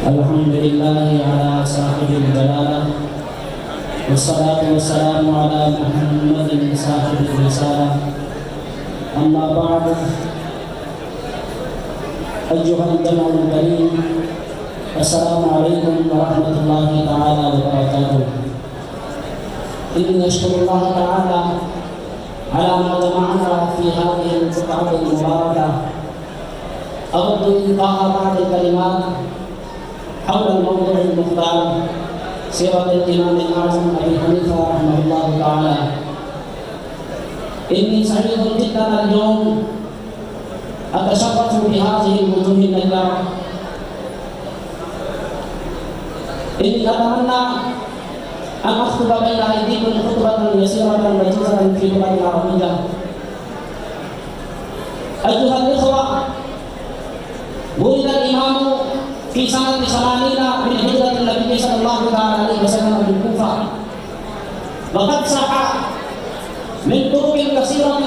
Alhamdulillahi ala sahibil jalalah, wassalatu wassalamu ala Muhammadin sahibil risalah. Amma ba'du, ayyuhal jama'ul karim, assalamu alaikum warahmatullahi ta'ala wabarakatuh. Inni ashkurullah ta'ala ala ma jama'ana fi hadhihi al-buq'ati al-mubarakah. Aghaddu intaha ba'd al-kalimat حول الموضوع المختار سيرة الإمام الأعظم أبي حنيفة رحمه الله تعالى. إني سعيد جدا اليوم أتشرف بهذه الوجوه النيرة. إني أتمنى أن أخطب بين أيديكم خطبة يسيرة وجيزة في اللغة العربية. أيها الإخوة، ولد الإمام في سنة 80 من هجرة النبي صلى الله عليه وسلم بالكوفة، وقد صح من طرق كثيرة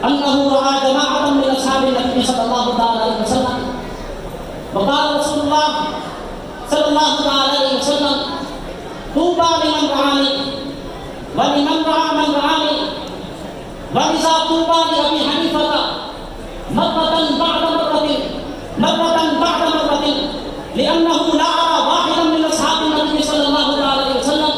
أنه رأى جماعة من أصحاب النبي صلى الله عليه وسلم، وقال رسول الله صلى الله عليه وسلم: طوبى لمن رآني ولمن رأى من رآني. ولذا طوبى لأبي حنيفة مرة بعد مرة لأنه لا أرى واحدا من أصحاب النبي صلى الله عليه وسلم،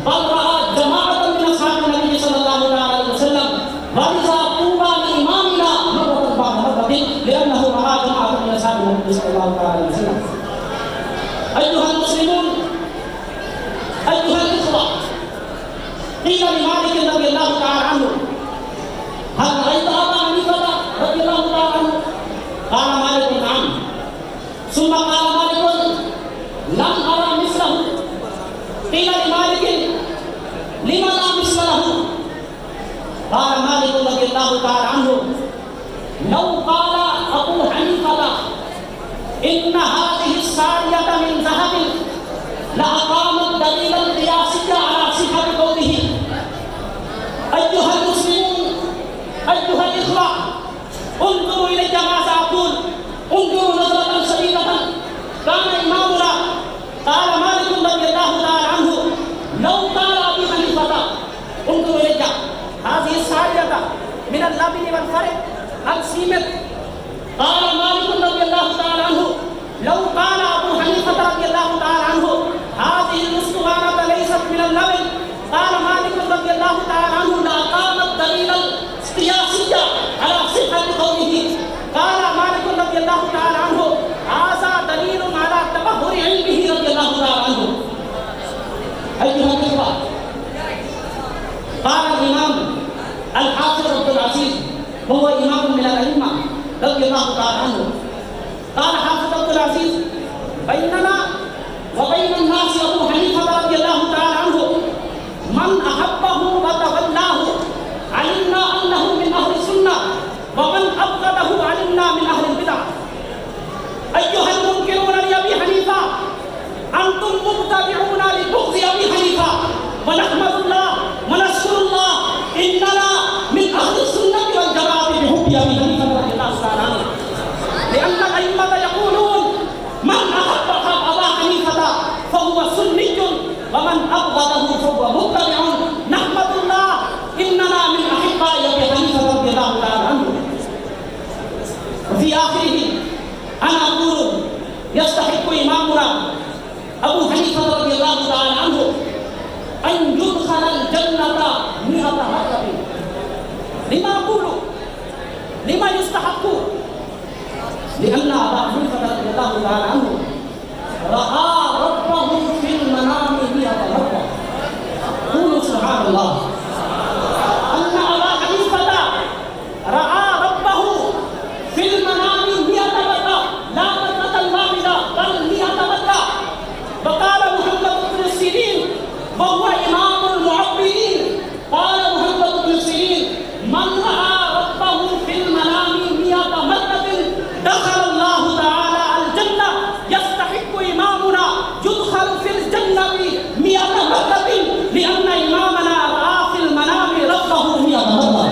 بل رأى جماعة من أصحاب النبي صلى الله عليه وسلم. ولذا طوبى لإمامنا مرة بعد مرة لأنه رأى جماعة من أصحاب النبي صلى الله عليه وسلم. أيها المسلمون، أيها الإخوة، قيل لمالك رضي الله تعالى عنه: هل رأيت أبا حنيفة رضي الله تعالى عنه؟ قال مالك: نعم. ثم قال مالك: لم أرى مثله. قيل لمالك: لم لا مثل له؟ قال مالك رضي الله تعالى عنه: لو قال أبو حنيفة إن هذه السارية من ذهب لأقام الدليل القياسي على صحة قوله. أيها المسلمون، أيها الإخوة، انظروا إلي ماذا أقول، انظروا نظرة شديدة. كان إمامنا قال مالك رضي الله تعالى عنه: لو قال أبي حنيفة، انظروا إلي هذه السارية من اللبن والفرق السيمت. قال مالك رضي الله تعالى عنه: لو قال أبو حنيفة رضي الله تعالى عنه: هذه الأسطوانة ليست من اللبن، قال مالك رضي الله تعالى عنه: لأقام الدليل القياسي على صحة قوله. قال مالك رضي الله تعالى عنه: هذا دليل على تبهر علمه رضي الله تعالى عنه. أيها الإخوة، قال الإمام الحافظ عبد العزيز وهو إمام من الأئمة رضي الله تعالى عنه، قال حافظ عبد العزيز: بيننا وبين الناس أبو حنيفة رضي الله تعالى عنه من أحبه وتولاه علمنا أنه من أهل السنة، ومن أبغضه علمنا من أهل البدع. أيها المنكرون لأبي حنيفة، أنتم متبعون لبغض أبي حنيفة، ونحمد الله ونشكر الله إننا من أهل السنة والجماعة بحب أبي حنيفة رضي الله تعالى عنه، لأن الأئمة يقولون: من أحب أبا حنيفة فهو سني، ومن أبغضه فهو متبع. نحمد الله إننا من أحباء أبي حنيفة رضي الله تعالى عنه. وفي آخره أنا أقول: يستحق إمامنا أبو حنيفة رضي الله تعالى عنه أن يدخل الجنة 100 مرة. لما أقول؟ لما يستحق؟ لأن أبا حنيفة رضي الله تعالى عنه رأى ربه في المنام 100 مرة. قولوا سبحان الله. أن أبا حنيفة رأى ربه في المنام 100 مرة، لا مرة واحدة بل 100 مرة. وقال محمد بن سيرين وهو إمام المعبرين، قال محمد بن سيرين: من رأى ربه في المنام 100 مرة دخل الله تعالى الجنة. يستحق إمامنا يدخل في الجنة 100 مرة، لأن إمامنا رأى في المنام ربه 100 مرة.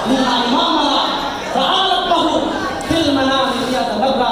لأن إمامنا رأى ربه في المنام 100 مرة.